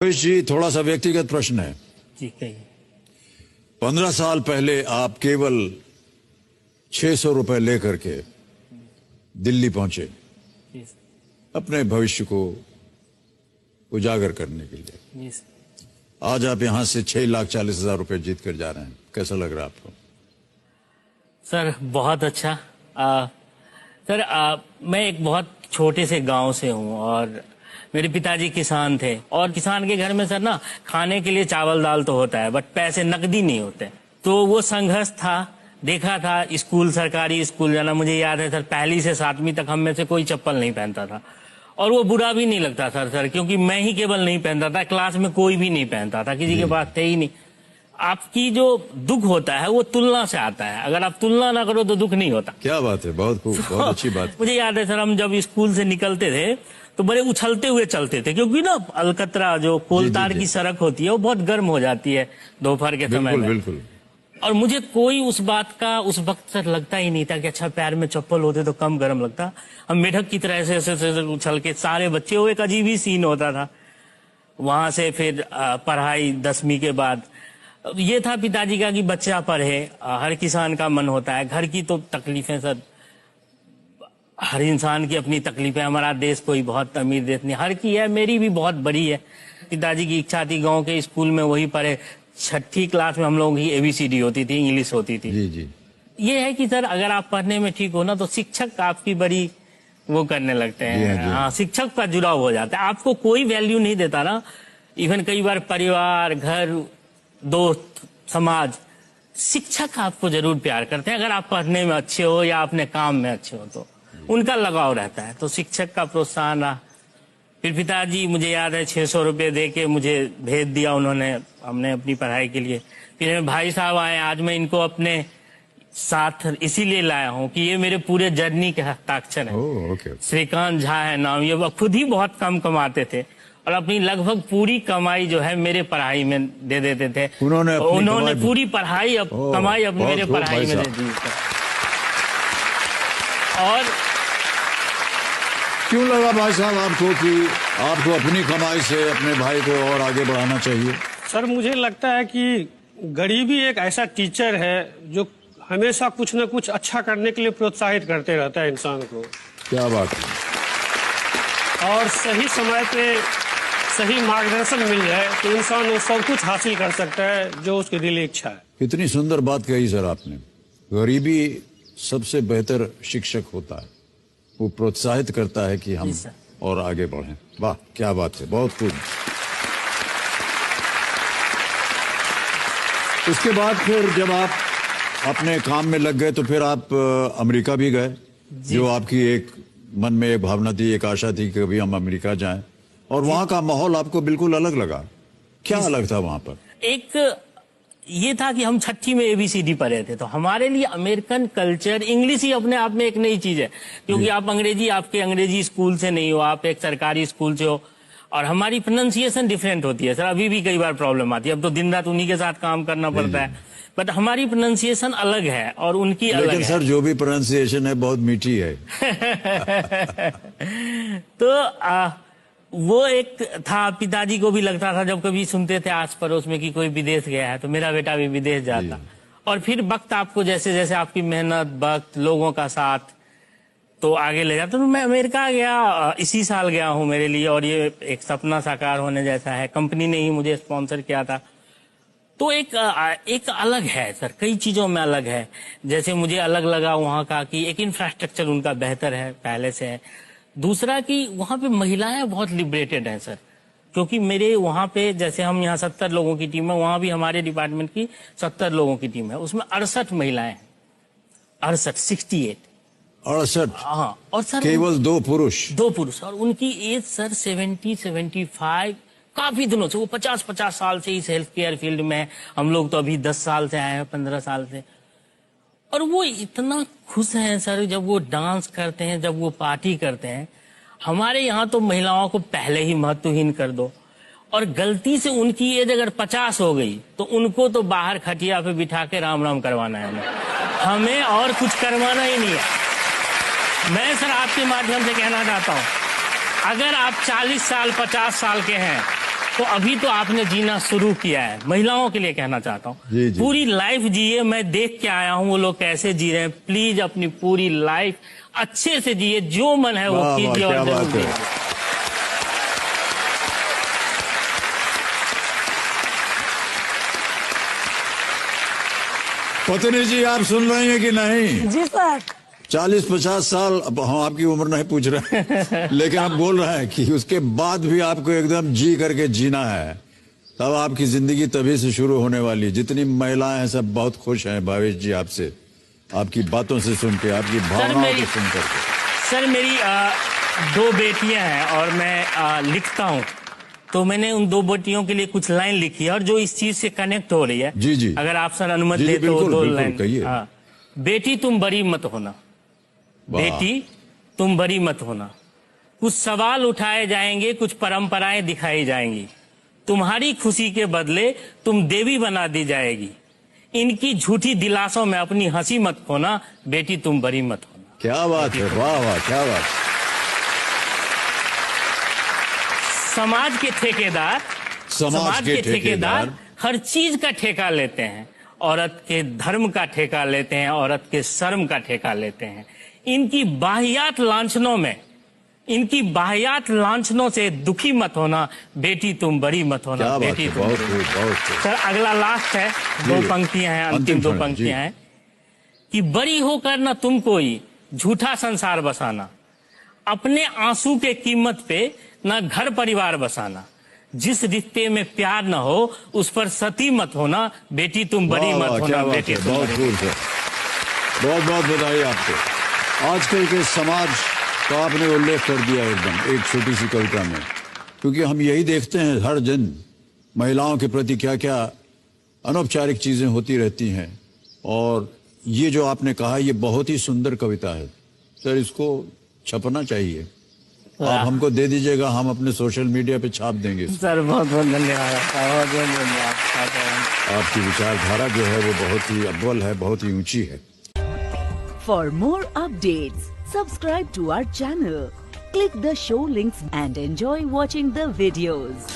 रमेश जी, थोड़ा सा व्यक्तिगत प्रश्न है। जी कहिए। 15 साल पहले आप केवल 600 रुपए लेकर के दिल्ली पहुंचे जी अपने भविष्य को उजागर करने के लिए। जी आज आप यहां से 6,40,000 रुपए जीत कर जा रहे हैं, कैसा लग रहा है आपको? सर बहुत अच्छा। सर मैं एक बहुत छोटे से गांव से हूं और मेरे पिताजी किसान थे और किसान के घर में सर ना खाने के लिए चावल दाल तो होता है बट पैसे नकदी नहीं होते। तो वो संघर्ष था, देखा था। स्कूल, सरकारी स्कूल जाना, मुझे याद है सर पहली से 7वीं तक हम में से कोई चप्पल नहीं पहनता था और वो बुरा भी नहीं लगता था सर, क्योंकि मैं ही केवल नहीं पहनता था, क्लास में कोई भी नहीं पहनता था, किसी के पास थे ही नहीं। आपकी जो दुख होता है वो तुलना से आता है, अगर आप तुलना ना करो तो दुख नहीं होता। क्या बात है, बहुत खूब, बहुत अच्छी बात। मुझे याद है सर, हम जब स्कूल से निकलते थे तो बड़े उछलते हुए चलते थे, क्योंकि ना अलकतरा जो कोलतार की सड़क होती है वो बहुत गर्म हो जाती है दोपहर के समय में। बिल्कुल। और मुझे कोई उस बात का उस वक्त सर लगता ही नहीं था कि अच्छा पैर में चप्पल होते तो कम गर्म लगता। हम मेढक की तरह ऐसे उछल के सारे बच्चे, वो एक अजीब ही सीन होता था। वहां से फिर पढ़ाई 10वीं के बाद ये था पिताजी का कि बच्चा पढ़े, हर किसान का मन होता है। घर की तो तकलीफें सर, हर इंसान की अपनी तकलीफें, हमारा देश कोई बहुत अमीर देश नहीं, हर की है, मेरी भी बहुत बड़ी है। पिताजी की इच्छा थी गांव के स्कूल में वही पढ़े। 6ठी क्लास में हम लोगों की ABCD होती थी, इंग्लिश होती थी। जी। ये है कि सर अगर आप पढ़ने में ठीक हो ना तो शिक्षक आपकी बड़ी वो करने लगते हैं। हाँ, शिक्षक का जुड़ाव हो जाता है, आपको कोई वैल्यू नहीं देता ना। इवन कई बार परिवार, घर, दोस्त, समाज, शिक्षक आपको जरूर प्यार करते हैं अगर आप पढ़ने में अच्छे हो या अपने काम में अच्छे हो तो उनका लगाव रहता है। तो शिक्षक का प्रोत्साहन रहा। फिर पिताजी, मुझे याद है 600 रुपये दे के मुझे भेज दिया उन्होंने, हमने अपनी पढ़ाई के लिए। फिर मेरे भाई साहब आए, आज मैं इनको अपने साथ इसीलिए लाया हूँ कि ये मेरे पूरे जर्नी के हस्ताक्षर है। श्रीकांत झा है नाम, ये खुद ही बहुत कम कमाते थे और अपनी लगभग पूरी कमाई जो है मेरे पढ़ाई में दे देते थे। उन्होंने पूरी पढ़ाई कमाई अब मेरे पढ़ाई में दे दी। और क्यों लगा भाई साहब आपको कि आपको अपनी कमाई से अपने भाई को और आगे बढ़ाना चाहिए? सर मुझे लगता है कि गरीबी एक ऐसा टीचर है जो हमेशा कुछ न कुछ अच्छा करने के लिए प्रोत्साहित करते रहता है इंसान को। क्या बात है। और सही समय पे सही मार्गदर्शन मिल जाए तो इंसान वो सब कुछ हासिल कर सकता है जो उसकी दिली इच्छा है। कितनी सुंदर बात कही सर आपने। गरीबी सबसे बेहतर शिक्षक होता है, वो प्रोत्साहित करता है कि हम और आगे बढ़ें। वाह, क्या बात है, बहुत खूब। उसके बाद फिर जब आप अपने काम में लग गए तो फिर आप अमेरिका भी गए, जो आपकी एक मन में एक भावना थी, एक आशा थी कि कभी हम अमेरिका जाएं, और वहां का माहौल आपको बिल्कुल अलग लगा। क्या अलग था वहां पर? एक ये था कि हम 6ठी में ABCD पढ़े थे, तो हमारे लिए अमेरिकन कल्चर, इंग्लिश ही अपने आप में एक नई चीज है, क्योंकि आप आपके अंग्रेजी स्कूल से नहीं हो, आप एक सरकारी स्कूल से हो और हमारी प्रोनाउंसिएशन डिफरेंट होती है सर। अभी भी कई बार प्रॉब्लम आती है, अब तो दिन रात उन्हीं के साथ काम करना पड़ता है, बट हमारी प्रोनाउंसिएशन अलग है और उनकी अलग है। सर जो भी प्रोनाउंसिएशन है बहुत मीठी है। तो वो एक था, पिताजी को भी लगता था जब कभी सुनते थे आस पड़ोस में कि कोई विदेश गया है तो मेरा बेटा भी विदेश जाता। और फिर वक्त आपको जैसे जैसे आपकी मेहनत, वक्त, लोगों का साथ तो आगे ले जाता। तो मैं अमेरिका गया, इसी साल गया हूँ मेरे लिए, और ये एक सपना साकार होने जैसा है। कंपनी ने ही मुझे स्पॉन्सर किया था। तो एक अलग है सर, कई चीजों में अलग है। जैसे मुझे अलग लगा वहाँ का कि एक इंफ्रास्ट्रक्चर उनका बेहतर है, पहले से है। दूसरा कि वहाँ पे महिलाएं बहुत लिबरेटेड हैं सर, क्योंकि मेरे वहाँ पे जैसे हम यहाँ 70 लोगों की टीम है, वहाँ भी हमारे डिपार्टमेंट की 70 लोगों की टीम है, उसमें 68 महिलाएं हैं। 68 हाँ। और सर केवल 2 पुरुष और उनकी एज सर 70-75, काफी दिनों से, वो 50 साल से इस हेल्थ केयर फील्ड में है। हम लोग तो अभी 10 साल से आए हैं, 15 साल से। और वो इतना खुश हैं सर जब वो डांस करते हैं, जब वो पार्टी करते हैं। हमारे यहाँ तो महिलाओं को पहले ही महत्वहीन कर दो, और गलती से उनकी एज अगर 50 हो गई तो उनको तो बाहर खटिया पे बिठा के राम राम करवाना है हमें और कुछ करवाना ही नहीं है। मैं सर आपके माध्यम से कहना चाहता हूँ, अगर आप 40 साल 50 साल के हैं तो अभी तो आपने जीना शुरू किया है, महिलाओं के लिए कहना चाहता हूँ, जी, जी। पूरी लाइफ जिए। मैं देख के आया हूँ वो लोग कैसे जी रहे हैं। प्लीज अपनी पूरी लाइफ अच्छे से जिए, जो मन है वो वाह, वाह, कीजिए और क्या जरूर बात है। कीजिए। पत्नी जी, आप सुन रहे हैं कि नहीं? जी सर। 40-50 साल, अब हम आपकी उम्र नहीं पूछ रहे हैं लेकिन आप बोल रहे हैं कि उसके बाद भी आपको एकदम जी करके जीना है, तब आपकी जिंदगी तभी से शुरू होने वाली। जितनी महिलाएं हैं सब बहुत खुश हैं भावेश जी आपसे, आपकी बातों से सुन के, आपकी भावनाओं को सुन करके। सर मेरी 2 बेटियां हैं और मैं लिखता हूँ, तो मैंने उन 2 बेटियों के लिए कुछ लाइन लिखी है और जो इस चीज से कनेक्ट हो रही है। जी, जी। अगर आप सर अनुमति जी, जी, दे तो बिल्कुल, 2 बिल्कुल, लाइन। कहिए। हाँ। बेटी तुम बड़ी मत होना, वाह। बेटी तुम बड़ी मत होना, कुछ सवाल उठाए जाएंगे, कुछ परंपराएं दिखाई जाएंगी, तुम्हारी खुशी के बदले तुम देवी बना दी जाएगी, इनकी झूठी दिलासों में अपनी हंसी मत खोना, बेटी तुम बड़ी मत होना। क्या बात है, वाह वाह, क्या बात। समाज के ठेकेदार के ठेकेदार हर चीज का ठेका लेते हैं, औरत के धर्म का ठेका लेते हैं, औरत के शर्म का ठेका लेते हैं। इनकी बाहियात लांछनों से दुखी मत होना, बेटी तुम बड़ी मत होना, क्या बात बेटी है, तुम बहुत बड़ी खूब, मत बहुत होना। खूब। सर अगला लास्ट है, 2 जी। पंक्तियां हैं, अंतिम अंतिम 2 क्षण, पंक्तियां जी। हैं कि बड़ी होकर ना तुम कोई झूठा संसार बसाना, अपने आंसू के कीमत पे ना घर परिवार बसाना, जिस रिश्ते में प्यार न हो उस पर सती मत होना, बेटी तुम बड़ी वाह, मत वाह, होना, क्या बात बेटी है, तुम बहुत बड़ी खूब है। बहुत बहुत बधाई आपको। आजकल के समाज का आपने उल्लेख कर दिया एकदम एक छोटी सी कविता में, क्योंकि हम यही देखते हैं हर दिन महिलाओं के प्रति क्या क्या अनौपचारिक चीजें होती रहती हैं। और ये जो आपने कहा ये बहुत ही सुंदर कविता है सर, इसको छपना चाहिए। आप हमको दे दीजिएगा, हम अपने सोशल मीडिया पे छाप देंगे इसको। सर बहुत बहुत धन्यवाद, बहुत बहुत धन्यवाद। आपकी विचारधारा जो है वो बहुत ही अव्वल है, बहुत ही ऊंची है। For more updates, subscribe to our channel, click the show links and enjoy watching the videos.